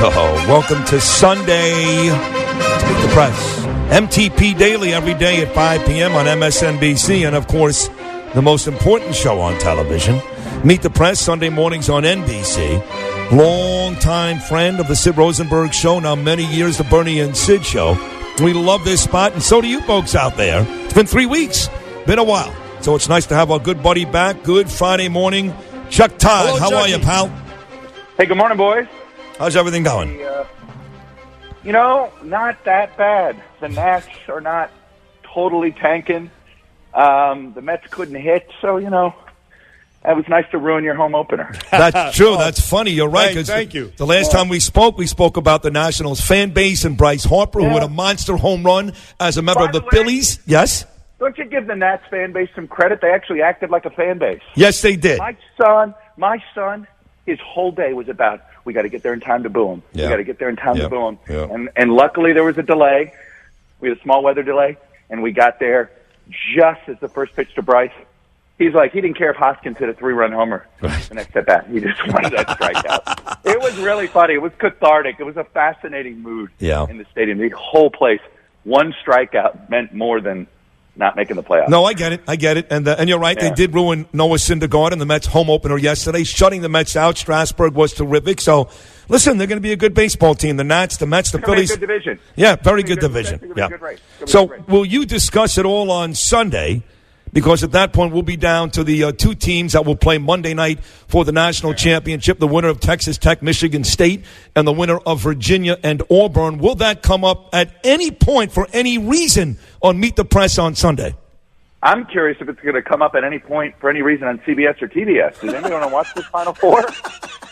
Oh, welcome to Sunday. Let's Meet the Press. MTP Daily every day at 5 p.m. on MSNBC. And, of course, the most important show on television, Meet the Press, Sunday mornings on NBC. Long-time friend of the Sid Rosenberg Show, now many years the Bernie and Sid Show. We love this spot, and so do you folks out there. It's been 3 weeks. Been a while. So it's nice to have our good buddy back. Good Friday morning. Chuck Todd, hello, how Chucky. are you, pal? Hey, good morning, boys. How's everything going? Not that bad. The Nats are not totally tanking. The Mets couldn't hit, so, it was nice to ruin your home opener. That's true. That's funny. You're right. Thank you. The last time we spoke about the Nationals fan base and Bryce Harper, who had a monster home run as a member of the Phillies. Yes? Don't you give the Nats fan base some credit? They actually acted like a fan base. Yes, they did. My son, his whole day was about, we got to get there in time to boo him. Yeah. We got to get there in time to boo him. Yeah. And luckily there was a delay. We had a small weather delay, and we got there just as the first pitch to Bryce. He's like, he didn't care if Hoskins hit a 3-run homer the next at bat. He just wanted that strikeout. It was really funny. It was cathartic. It was a fascinating mood in the stadium. The whole place, one strikeout meant more than not making the playoffs. No, I get it. And you're right. Yeah. They did ruin Noah Syndergaard in the Mets home opener yesterday. Shutting the Mets out. Strasburg was terrific. So, listen, they're going to be a good baseball team. The Nats, the Mets, the Phillies. Good division. Yeah, very good division. Yeah. So, will you discuss it all on Sunday? Because at that point, we'll be down to the two teams that will play Monday night for the national championship, the winner of Texas Tech, Michigan State, and the winner of Virginia and Auburn. Will that come up at any point for any reason on Meet the Press on Sunday? I'm curious if it's going to come up at any point for any reason on CBS or TBS. Does anybody want to watch this Final Four?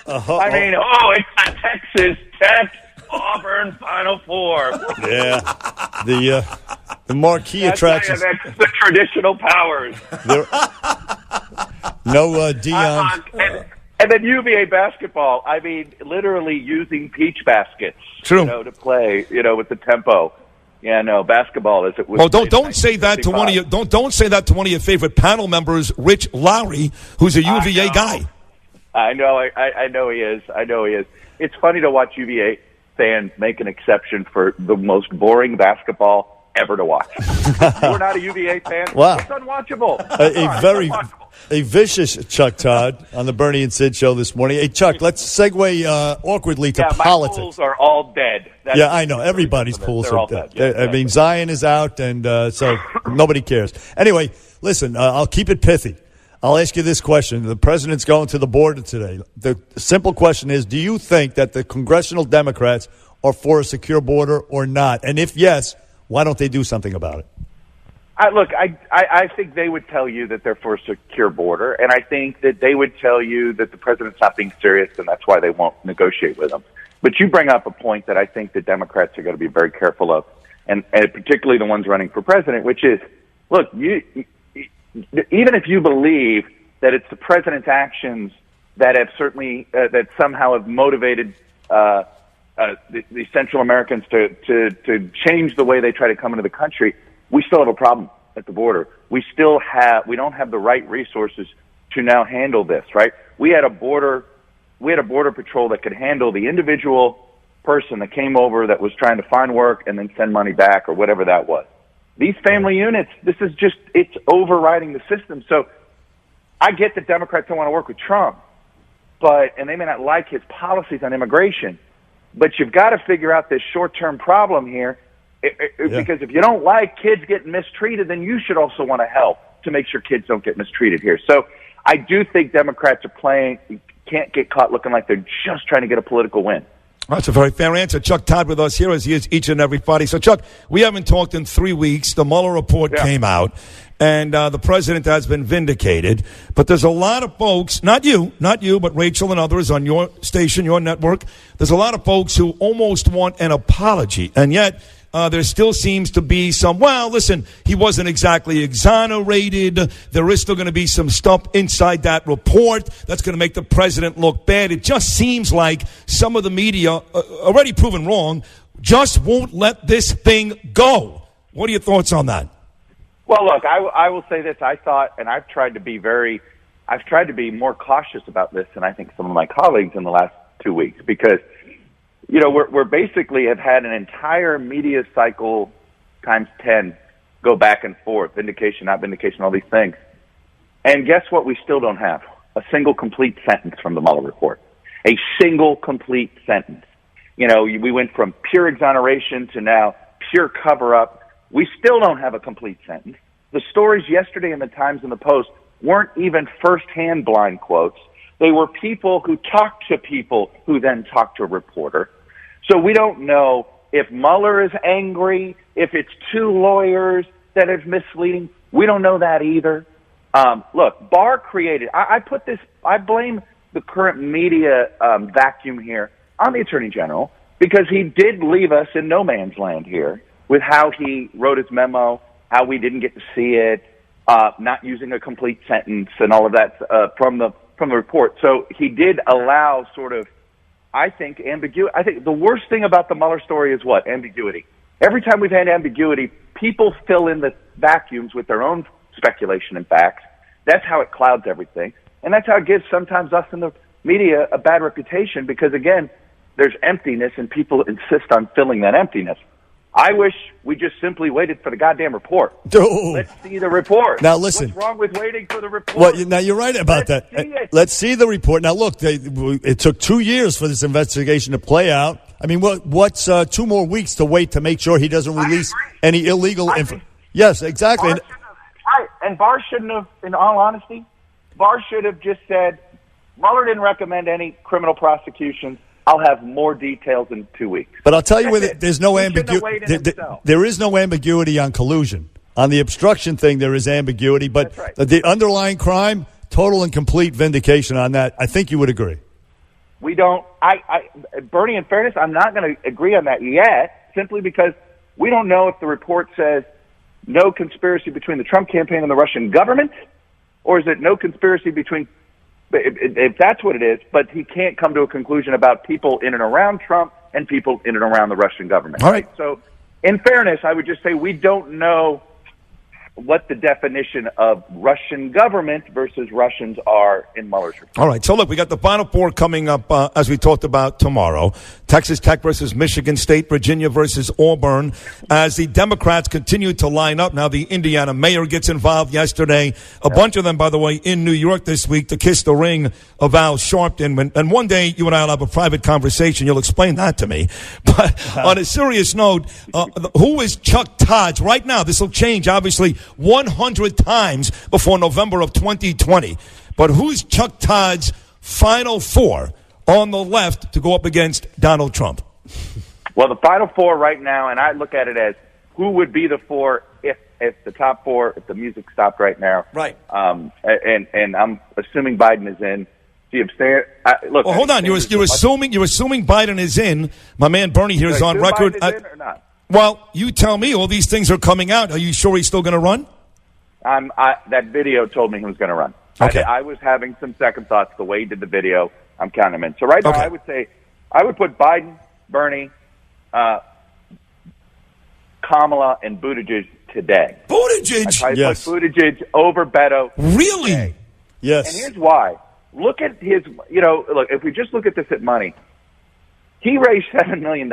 I mean, it's a Texas Tech Auburn Final Four. Yeah. The marquee attractions. That's the traditional powers. No Dion. And then UVA basketball. I mean, literally using peach baskets. True. To play, with the tempo. Yeah, no, basketball is it. Well, don't say that to one of your don't say that to one of your favorite panel members, Rich Lowry, who's a UVA guy. I know. I know he is. It's funny to watch UVA fans make an exception for the most boring basketball ever to watch. We're not a UVA fan. Wow. It's unwatchable. A vicious Chuck Todd on the Bernie and Sid show this morning. Hey, Chuck, let's segue awkwardly to politics. My pools are all dead. I know. Everybody's pools are dead. Yeah, I mean, Zion is out, and so nobody cares. Anyway, listen, I'll keep it pithy. I'll ask you this question. The president's going to the border today. The simple question is, do you think that the congressional Democrats are for a secure border or not? And if yes, why don't they do something about it? I think they would tell you that they're for a secure border, and I think that they would tell you that the president's not being serious, and that's why they won't negotiate with him. But you bring up a point that I think the Democrats are going to be very careful of, and particularly the ones running for president, which is, look, even if you believe that it's the president's actions that have certainly that somehow have motivated the Central Americans to change the way they try to come into the country, we still have a problem at the border. We don't have the right resources to now handle this, right? We had a border patrol that could handle the individual person that came over that was trying to find work and then send money back or whatever that was. These family units, it's overriding the system. So I get that Democrats don't want to work with Trump, and they may not like his policies on immigration, but you've got to figure out this short-term problem here, because if you don't like kids getting mistreated, then you should also want to help to make sure kids don't get mistreated here. So I do think Democrats can't get caught looking like they're just trying to get a political win. That's a very fair answer. Chuck Todd with us here as he is each and every Friday. So, Chuck, we haven't talked in 3 weeks. The Mueller report came out, and the president has been vindicated. But there's a lot of folks, not you, but Rachel and others on your station, your network, there's a lot of folks who almost want an apology. And yet there still seems to be some, well, listen, he wasn't exactly exonerated. There is still going to be some stuff inside that report that's going to make the president look bad. It just seems like some of the media, already proven wrong, just won't let this thing go. What are your thoughts on that? Well, look, I will say this. I thought, and I've tried to be more cautious about this than I think some of my colleagues in the last 2 weeks, because we're basically have had an entire media cycle times 10 go back and forth, vindication, not vindication, all these things. And guess what? We still don't have a single complete sentence from the Mueller report. A single complete sentence. We went from pure exoneration to now pure cover-up. We still don't have a complete sentence. The stories yesterday in the Times and the Post weren't even first-hand blind quotes. They were people who talked to people who then talked to a reporter. So we don't know if Mueller is angry, if it's two lawyers that is misleading. We don't know that either. Look, Barr created, I blame the current media vacuum here on the Attorney General, because he did leave us in no man's land here with how he wrote his memo, how we didn't get to see it, not using a complete sentence and all of that from the report. So he did allow sort of, I think, ambiguity. I think the worst thing about the Mueller story is what? Ambiguity. Every time we've had ambiguity, people fill in the vacuums with their own speculation and facts. That's how it clouds everything. And that's how it gives sometimes us in the media a bad reputation, because, again, there's emptiness and people insist on filling that emptiness. I wish we just simply waited for the goddamn report. Dude. Let's see the report. Now, listen. What's wrong with waiting for the report? Well, now, you're right about Let's that. see it. Let's see the report. Now, look, it took 2 years for this investigation to play out. I mean, what's 2 more weeks to wait to make sure he doesn't release any illegal information? Yes, exactly. Right. And Barr shouldn't have, in all honesty, Barr should have just said, Mueller didn't recommend any criminal prosecutions. I'll have more details in 2 weeks. But I'll tell you, there's no ambiguity. There is no ambiguity on collusion. On the obstruction thing, there is ambiguity. But right. The underlying crime, total and complete vindication on that. I think you would agree. We don't. Bernie, in fairness, I'm not going to agree on that yet, simply because we don't know if the report says no conspiracy between the Trump campaign and the Russian government, or is it no conspiracy between. If that's what it is, but he can't come to a conclusion about people in and around Trump and people in and around the Russian government. All right. So, in fairness, I would just say we don't know what the definition of Russian government versus Russians are in Mueller's report. All right. So, look, we got the Final Four coming up, as we talked about tomorrow. Texas Tech versus Michigan State, Virginia versus Auburn. As the Democrats continue to line up, now the Indiana mayor gets involved yesterday. A bunch of them, by the way, in New York this week to kiss the ring of Al Sharpton. And one day you and I will have a private conversation. You'll explain that to me. But on a serious note, who is Chuck Todd's right now? This will change, obviously, 100 times before November of 2020. But who's Chuck Todd's Final Four on the left to go up against Donald Trump? Well, the Final Four right now, and I look at it as who would be the four if the top four, if the music stopped right now. Right. And I'm assuming Biden is in. See, look. Well, hold on. You're assuming Biden is in. My man Bernie here is on record. Biden is in or not? Well, you tell me. All these things are coming out. Are you sure he's still going to run? That video told me he was going to run. Okay. I was having some second thoughts the way he did the video. I'm counting him in. So right now, Okay. I would say I would put Biden, Bernie, Kamala, and Buttigieg today. Buttigieg? I Yes. put Buttigieg over Beto. Really? Today. Yes. And here's why. Look at his, look, if we just look at this at money, he raised $7 million.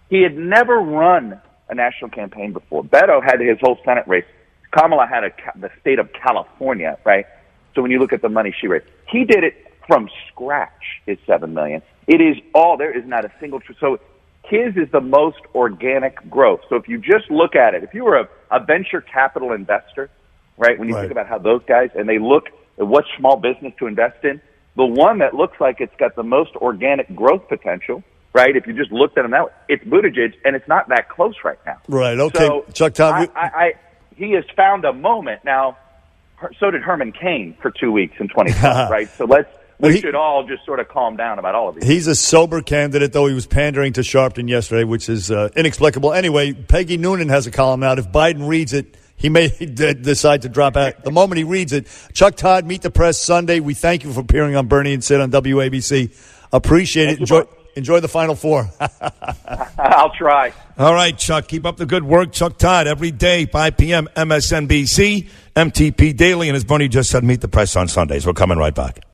He had never run a national campaign before. Beto had his whole Senate race. Kamala had the state of California, right? So when you look at the money she raised, he did it from scratch, is $7 million. It is all, there is not a single, so his is the most organic growth. So if you just look at it, if you were a venture capital investor, right, when you think about how those guys, and they look at what small business to invest in, the one that looks like it's got the most organic growth potential, right, if you just looked at him that way, it's Buttigieg, and it's not that close right now. Right, okay. So Chuck Todd. he has found a moment. Now, so did Herman Cain for 2 weeks in 2020, right? So we should all just sort of calm down about all of these. He's a sober candidate, though he was pandering to Sharpton yesterday, which is inexplicable. Anyway, Peggy Noonan has a column out. If Biden reads it, he may decide to drop out. The moment he reads it, Chuck Todd, Meet the Press Sunday. We thank you for appearing on Bernie and Sid on WABC. Appreciate it. Enjoy the Final Four. I'll try. All right, Chuck. Keep up the good work. Chuck Todd, every day, 5 p.m., MSNBC, MTP Daily. And as Bernie just said, Meet the Press on Sundays. We're coming right back.